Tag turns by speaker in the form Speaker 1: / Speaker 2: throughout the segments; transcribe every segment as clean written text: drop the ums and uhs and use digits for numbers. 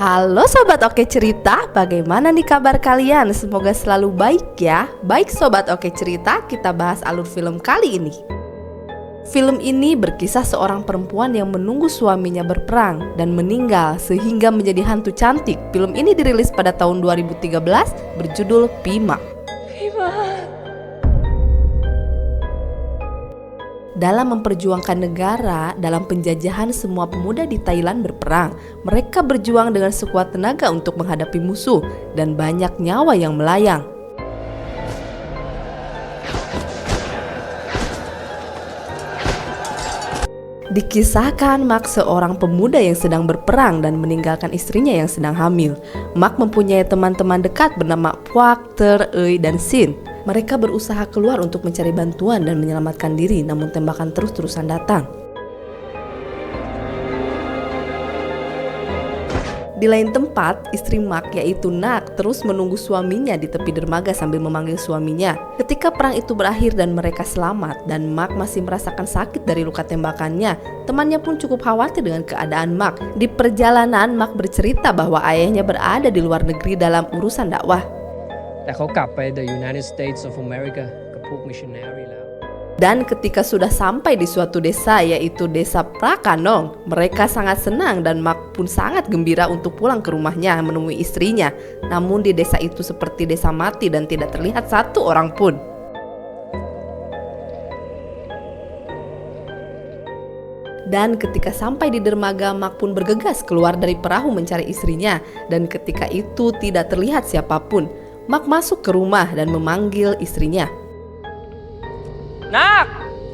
Speaker 1: Halo Sobat Oke Cerita, bagaimana nih kabar kalian? Semoga selalu baik ya. Baik Sobat Oke Cerita, kita bahas alur film kali ini. Film ini berkisah seorang perempuan yang menunggu suaminya berperang dan meninggal sehingga menjadi hantu cantik. Film ini dirilis pada tahun 2013 berjudul Pima. Dalam memperjuangkan negara, dalam penjajahan semua pemuda di Thailand berperang. Mereka berjuang dengan sekuat tenaga untuk menghadapi musuh dan banyak nyawa yang melayang. Dikisahkan Mak seorang pemuda yang sedang berperang dan meninggalkan istrinya yang sedang hamil. Mak mempunyai teman-teman dekat bernama Phuoc, Ter, Ui, dan Sin. Mereka berusaha keluar untuk mencari bantuan dan menyelamatkan diri, namun tembakan terus-terusan datang. Di lain tempat, istri Mak yaitu Nak terus menunggu suaminya di tepi dermaga sambil memanggil suaminya. Ketika perang itu berakhir dan mereka selamat dan Mak masih merasakan sakit dari luka tembakannya, temannya pun cukup khawatir dengan keadaan Mak. Di perjalanan, Mak bercerita bahwa ayahnya berada di luar negeri dalam urusan dakwah.
Speaker 2: แต่เขากลับไป the United States of America กับพวก missionary แล้ว
Speaker 1: Dan ketika sudah sampai di suatu desa yaitu desa Prakanong, mereka sangat senang dan Mak pun sangat gembira untuk pulang ke rumahnya menemui istrinya. Namun di desa itu seperti desa mati dan tidak terlihat satu orang pun. Dan ketika sampai di dermaga, Mak pun bergegas keluar dari perahu mencari istrinya. Dan ketika itu tidak terlihat siapapun. Mak masuk ke rumah dan memanggil istrinya.
Speaker 2: Nak!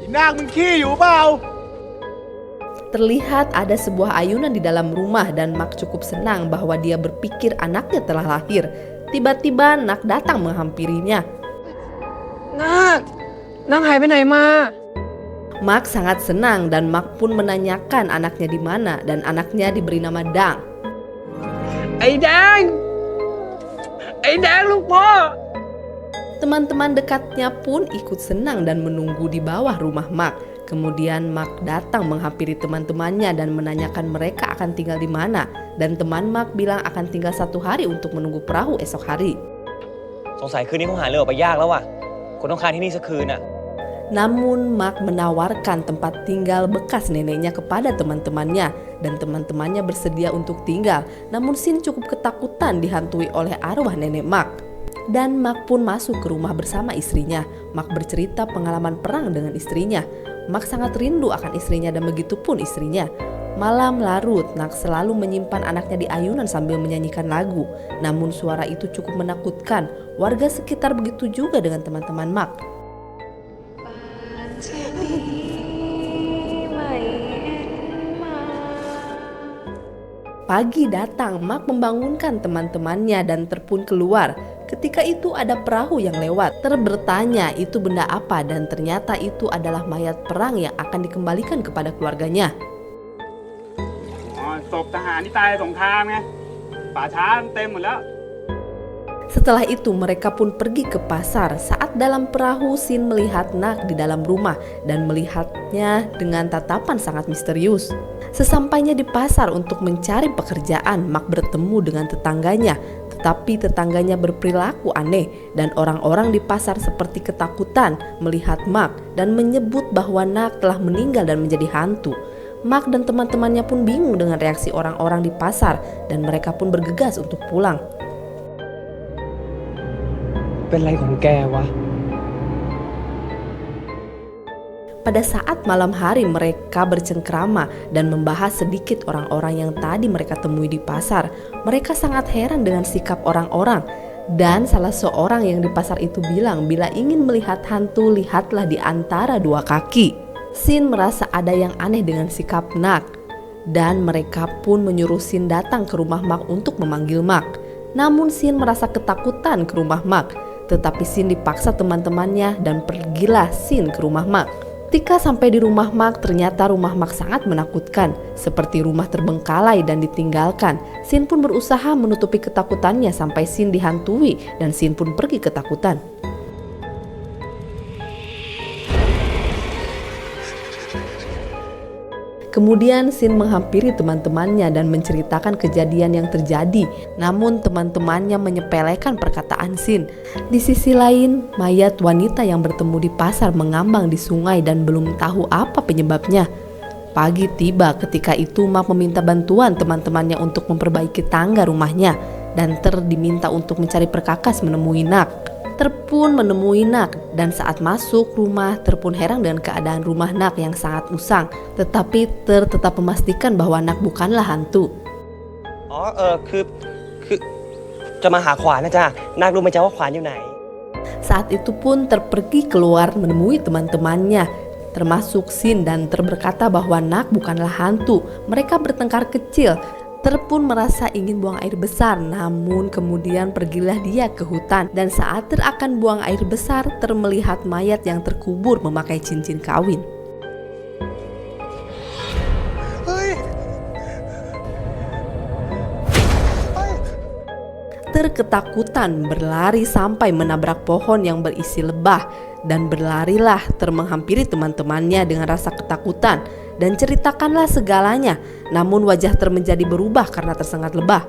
Speaker 3: Nak,มึงขี้อยู่เปล่า?
Speaker 1: Terlihat ada sebuah ayunan di dalam rumah dan Mak cukup senang bahwa dia berpikir anaknya telah lahir. Tiba-tiba Nak datang menghampirinya.
Speaker 2: Nak! Nak หายไปไหนมา
Speaker 1: Mak sangat senang dan Mak pun menanyakan anaknya di mana dan anaknya diberi nama Dang.
Speaker 2: ไอ้แดง ไอ้แดงลูกพ่อ
Speaker 1: Teman-teman dekatnya pun ikut senang dan menunggu di bawah rumah Mak. Kemudian Mak datang menghampiri teman-temannya dan menanyakan mereka akan tinggal di mana. Dan teman Mak bilang akan tinggal 1 hari untuk menunggu perahu esok hari.
Speaker 4: สงสัยคืนนี้คงหาเรือออกไปยากแล้วว่ะคนต้องค้างที่นี่สักคืนน่ะ
Speaker 1: Namun Mak menawarkan tempat tinggal bekas neneknya kepada teman-temannya dan teman-temannya bersedia untuk tinggal. Namun Sin cukup ketakutan dihantui oleh arwah nenek Mak. Dan Mak pun masuk ke rumah bersama istrinya. Mak bercerita pengalaman perang dengan istrinya. Mak sangat rindu akan istrinya dan begitu pun istrinya. Malam larut, Nak selalu menyimpan anaknya di ayunan sambil menyanyikan lagu. Namun suara itu cukup menakutkan. Warga sekitar begitu juga dengan teman-teman Mak. Pagi datang, Mak membangunkan teman-temannya dan Ter pun keluar. Ketika itu ada perahu yang lewat. Ter bertanya itu benda apa dan ternyata itu adalah mayat perang yang akan dikembalikan kepada keluarganya.
Speaker 3: ศพทหารที่ตายในสงครามไงป่าช้าเต็มหมดแล้ว
Speaker 1: Setelah itu mereka pun pergi ke pasar. Saat dalam perahu, Sin melihat Nak di dalam rumah dan melihatnya dengan tatapan sangat misterius. Sesampainya di pasar untuk mencari pekerjaan, Mak bertemu dengan tetangganya. Tetapi tetangganya berperilaku aneh dan orang-orang di pasar seperti ketakutan melihat Mak dan menyebut bahwa Nak telah meninggal dan menjadi hantu. Mak dan teman-temannya pun bingung dengan reaksi orang-orang di pasar dan mereka pun bergegas untuk pulang.
Speaker 2: เป็นไรของแกวะ
Speaker 1: Pada saat malam hari mereka bercengkrama dan membahas sedikit orang-orang yang tadi mereka temui di pasar. Mereka sangat heran dengan sikap orang-orang. Dan salah seorang yang di pasar itu bilang bila ingin melihat hantu lihatlah di antara 2 kaki. Sin merasa ada yang aneh dengan sikap Nak. Dan mereka pun menyuruh Sin datang ke rumah Mak untuk memanggil Mak. Namun Sin merasa ketakutan ke rumah Mak. Tetapi Sin dipaksa teman-temannya dan pergilah Sin ke rumah Mak. Ketika sampai di rumah Mak, ternyata rumah Mak sangat menakutkan, seperti rumah terbengkalai dan ditinggalkan. Sin pun berusaha menutupi ketakutannya sampai Sin dihantui dan Sin pun pergi ketakutan. Kemudian Sin menghampiri teman-temannya dan menceritakan kejadian yang terjadi. Namun teman-temannya menyepelekan perkataan Sin. Di sisi lain, mayat wanita yang bertemu di pasar mengambang di sungai dan belum tahu apa penyebabnya. Pagi tiba, ketika itu Mark meminta bantuan teman-temannya untuk memperbaiki tangga rumahnya. Dan Ter diminta untuk mencari perkakas menemui Nak. Ter pun menemui Nak, dan saat masuk rumah Ter pun heran dengan keadaan rumah Nak yang sangat usang. Tetapi Ter tetap memastikan bahwa Nak bukanlah hantu.
Speaker 4: คือจะมาหาขวานนะจ๊ะนาครู้ไหมจ๊ะว่าขวานอยู่ไหน
Speaker 1: Saat itu pun Ter pergi keluar menemui teman-temannya, termasuk Sin, dan Ter berkata bahwa Nak bukanlah hantu. Mereka bertengkar kecil. Ter pun merasa ingin buang air besar, namun kemudian pergilah dia ke hutan. Dan saat Ter akan buang air besar, Ter melihat mayat yang terkubur memakai cincin kawin. Ter ketakutan berlari sampai menabrak pohon yang berisi lebah. Dan berlarilah Ter menghampiri teman-temannya dengan rasa ketakutan dan ceritakanlah segalanya. Namun wajah Ter menjadi berubah karena tersengat lebah.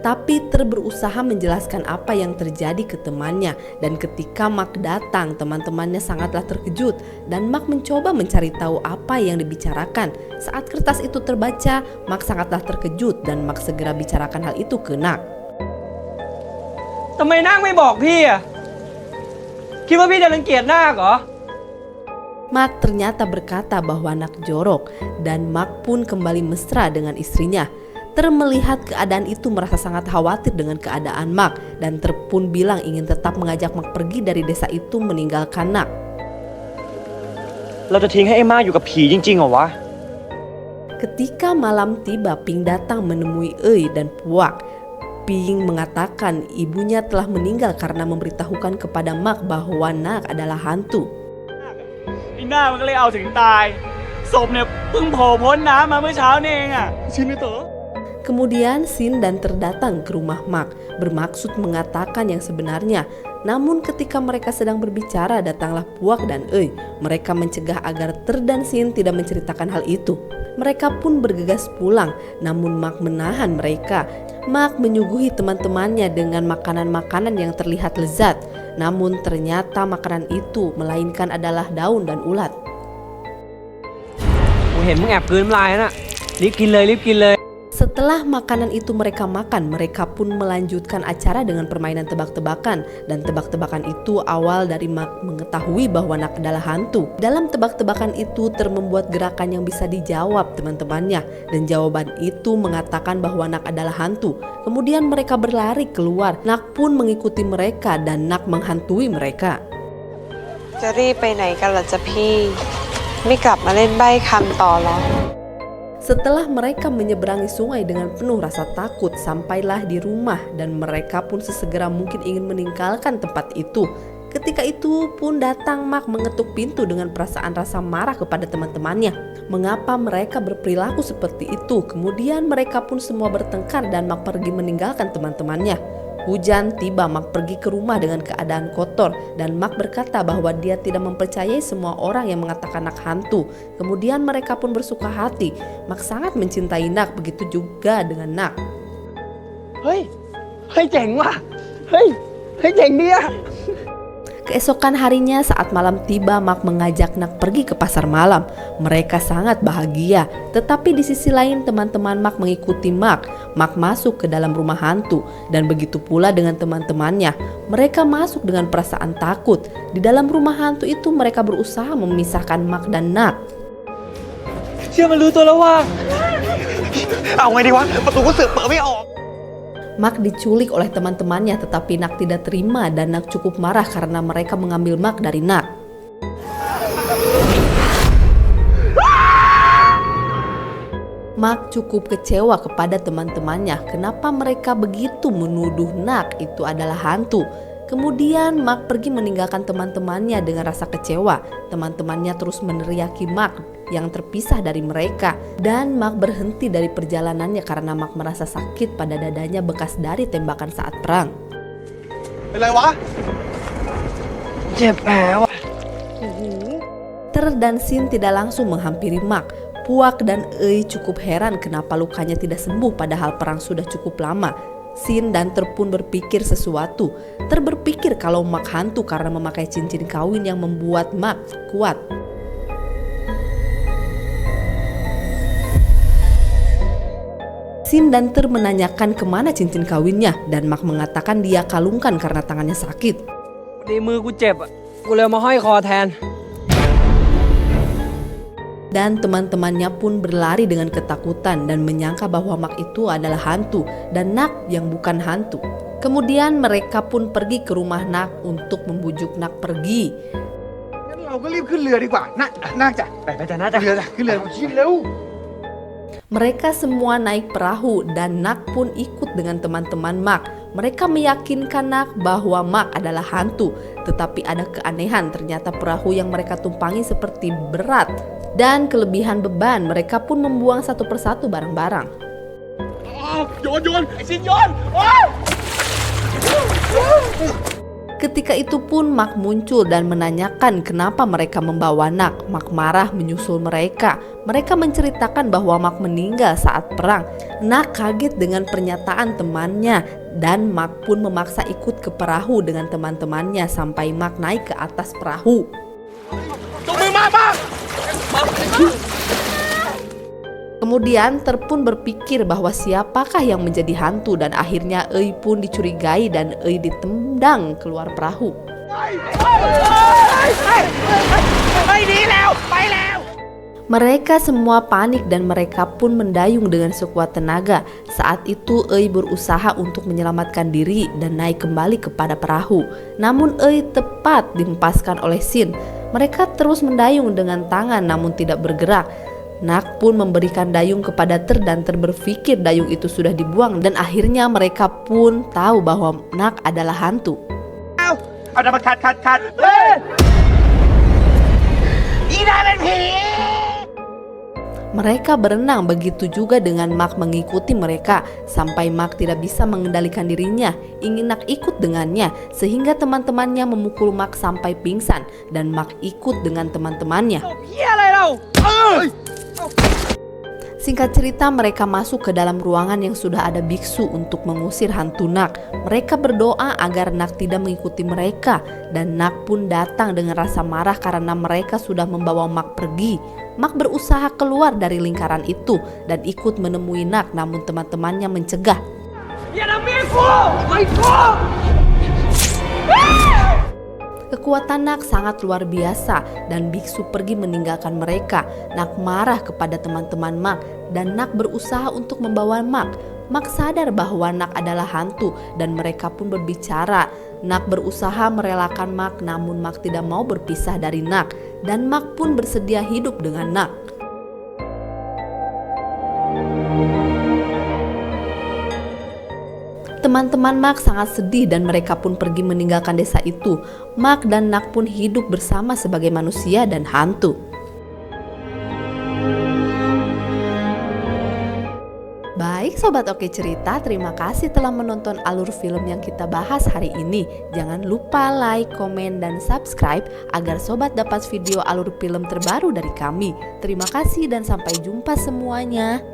Speaker 1: Tapi Ter berusaha menjelaskan apa yang terjadi ke temannya. Dan ketika Mark datang, teman-temannya sangatlah terkejut. Dan Mark mencoba mencari tahu apa yang dibicarakan. Saat kertas itu terbaca, Mark sangatlah terkejut. Dan Mark segera bicarakan hal itu ke Nak.
Speaker 2: ทำไมนาคไม่บอกพี่อ่ะคิดว่าพี่จะรังเกียจนาคเหรอ
Speaker 1: Mark ternyata berkata bahwa Nak jorok. Dan Mark pun kembali mesra dengan istrinya. Ter melihat keadaan itu merasa sangat khawatir dengan keadaan Mark. Dan Ter pun bilang ingin tetap mengajak Mark pergi dari desa itu meninggalkan Nak.
Speaker 4: เราจะทิ้งให้ไอ้มาอยู่กับผีจริงๆเหรอวะ
Speaker 1: Ketika malam tiba, Ping datang menemui Ei dan Puak. Ping mengatakan ibunya telah meninggal karena memberitahukan kepada Mark bahwa Nak adalah hantu.
Speaker 3: ไอ้หน้ามันก็เลยเอาถึงตายศพเนี่ยเพิ่งโผล่พ้นน้ำมาเมื่อเช้านี่เองอ่ะชินเต๋อ
Speaker 1: Kemudian Sin dan Ter datang ke rumah Mark, bermaksud mengatakan yang sebenarnya. Namun ketika mereka sedang berbicara, datanglah Puak dan Ei. Mereka mencegah agar Ter dan Sin tidak menceritakan hal itu. Mereka pun bergegas pulang, namun Mark menahan mereka. Mark menyuguhi teman-temannya dengan makanan-makanan yang terlihat lezat. Namun ternyata makanan itu melainkan adalah daun dan ulat.
Speaker 2: ผมเห็นมึงแอบกลืนน้ำลายน่ะรีบกินเลยรีบกินเลย
Speaker 1: Setelah makanan itu mereka makan, mereka pun melanjutkan acara dengan permainan tebak-tebakan. Dan tebak-tebakan itu awal dari Mark mengetahui bahwa Nak adalah hantu. Dalam tebak-tebakan itu Ter membuat gerakan yang bisa dijawab teman-temannya. Dan jawaban itu mengatakan bahwa Nak adalah hantu. Kemudian mereka berlari keluar. Nak pun mengikuti mereka dan Nak menghantui mereka.
Speaker 5: จะรีบไปไหนกันล่ะจ๊ะพี่ไม่กลับมาเล่นใบ้คำต่อหรอ
Speaker 1: Setelah mereka menyeberangi sungai dengan penuh rasa takut, sampailah di rumah dan mereka pun sesegera mungkin ingin meninggalkan tempat itu. Ketika itu pun datang Mark mengetuk pintu dengan perasaan rasa marah kepada teman-temannya. Mengapa mereka berperilaku seperti itu? Kemudian mereka pun semua bertengkar dan Mark pergi meninggalkan teman-temannya. Hujan tiba, Mark pergi ke rumah dengan keadaan kotor dan Mark berkata bahwa dia tidak mempercayai semua orang yang mengatakan Nak hantu. Kemudian mereka pun bersuka hati. Mark sangat mencintai Nak, begitu juga dengan Nak.
Speaker 2: เฮ้ยเจ๋งว่ะเฮ้ยเจ๋งดีอะ
Speaker 1: Keesokan harinya saat malam tiba, Mark mengajak Nak pergi ke pasar malam. Mereka sangat bahagia. Tetapi di sisi lain teman-teman Mark mengikuti Mark. Mark masuk ke dalam rumah hantu dan begitu pula dengan teman-temannya. Mereka masuk dengan perasaan takut. Di dalam rumah hantu itu mereka berusaha memisahkan Mark dan Nak.
Speaker 2: เชื่อมันรู้ตัวแล้วว่า
Speaker 4: เอาไงดีวะประตูก็เสือกเปิดไม่ออก
Speaker 1: Mark diculik oleh teman-temannya, tetapi Nak tidak terima dan Nak cukup marah karena mereka mengambil Mark dari Nak. Mark cukup kecewa kepada teman-temannya. Kenapa mereka begitu menuduh Nak itu adalah hantu? Kemudian Mark pergi meninggalkan teman-temannya dengan rasa kecewa. Teman-temannya terus meneriaki Mark yang terpisah dari mereka. Dan Mark berhenti dari perjalanannya karena Mark merasa sakit pada dadanya bekas dari tembakan saat perang.
Speaker 3: เป็นไรวะ
Speaker 1: Ter dan Sin tidak langsung menghampiri Mak. Puak dan Ei cukup heran kenapa lukanya tidak sembuh padahal perang sudah cukup lama. Sin dan Ter pun berpikir sesuatu. Ter berpikir kalau Mak hantu karena memakai cincin kawin yang membuat Mak kuat. Sin dan Ter menanyakan kemana cincin kawinnya dan Mak mengatakan dia kalungkan karena tangannya sakit.
Speaker 2: ดีมือกูเจ็บอ่ะ กูเลยเอามาห้อยคอแทน
Speaker 1: Dan teman-temannya pun berlari dengan ketakutan dan menyangka bahwa Mak itu adalah hantu dan Nak yang bukan hantu. Kemudian mereka pun pergi ke rumah Nak untuk membujuk Nak pergi.
Speaker 6: งั้นเราก็รีบขึ้นเรือดีกว่าน่าจะ
Speaker 3: ไปจ้ะน่าจะ
Speaker 6: เรือจ้ะขึ้นเรือชิเร็ว
Speaker 1: Mereka semua naik perahu dan Nak pun ikut dengan teman-teman Mak. Mereka meyakinkan Nak bahwa Mak adalah hantu. Tetapi ada keanehan, ternyata perahu yang mereka tumpangi seperti berat. Dan kelebihan beban, mereka pun membuang satu persatu barang-barang.
Speaker 3: โยนไอ้ชินโยน
Speaker 1: Ketika itu pun Mak muncul dan menanyakan kenapa mereka membawa Nak. Mak marah menyusul mereka. Mereka menceritakan bahwa Mak meninggal saat perang. Nak kaget dengan pernyataan temannya dan Mak pun memaksa ikut ke perahu dengan teman-temannya sampai Mak naik ke atas perahu.
Speaker 3: จงมือมาบ้าง
Speaker 1: Kemudian Ter pun berpikir bahwa siapakah yang menjadi hantu dan akhirnya Ei pun dicurigai dan Ei ditendang keluar perahu.
Speaker 3: เฮ้ยหนีแล้วไปแล้ว
Speaker 1: Mereka semua panik dan mereka pun mendayung dengan sekuat tenaga. Saat itu Ei berusaha untuk menyelamatkan diri dan naik kembali kepada perahu. Namun Ei tepat dihempaskan oleh Sin. Mereka terus mendayung dengan tangan namun tidak bergerak. Nak pun memberikan dayung kepada Ter dan Ter berpikir dayung itu sudah dibuang dan akhirnya mereka pun tahu bahwa Nak adalah hantu.
Speaker 3: เอาดับคัดเฮ้ยอีน่าเป็นผี
Speaker 1: Mereka berenang, begitu juga dengan Mak mengikuti mereka sampai Mak tidak bisa mengendalikan dirinya, ingin Nak ikut dengannya sehingga teman-temannya memukul Mak sampai pingsan dan Mak ikut dengan teman-temannya.
Speaker 2: เฮียอะไรเรา
Speaker 1: Singkat cerita mereka masuk ke dalam ruangan yang sudah ada biksu untuk mengusir hantu Nak. Mereka berdoa agar Nak tidak mengikuti mereka dan Nak pun datang dengan rasa marah karena mereka sudah membawa Mak pergi. Mak berusaha keluar dari lingkaran itu dan ikut menemui Nak namun teman-temannya mencegah.
Speaker 2: อย่าทำเมียกูไอ้กู
Speaker 1: Kekuatan Nak sangat luar biasa dan biksu pergi meninggalkan mereka. Nak marah kepada teman-teman Mak dan Nak berusaha untuk membawa Mak. Mak sadar bahwa Nak adalah hantu dan mereka pun berbicara. Nak berusaha merelakan Mak namun Mak tidak mau berpisah dari Nak dan Mak pun bersedia hidup dengan Nak. Teman-teman Mak sangat sedih dan mereka pun pergi meninggalkan desa itu. Mak dan Nak pun hidup bersama sebagai manusia dan hantu. Baik Sobat Oke Cerita, terima kasih telah menonton alur film yang kita bahas hari ini. Jangan lupa like, komen, dan subscribe agar Sobat dapat video alur film terbaru dari kami. Terima kasih dan sampai jumpa semuanya.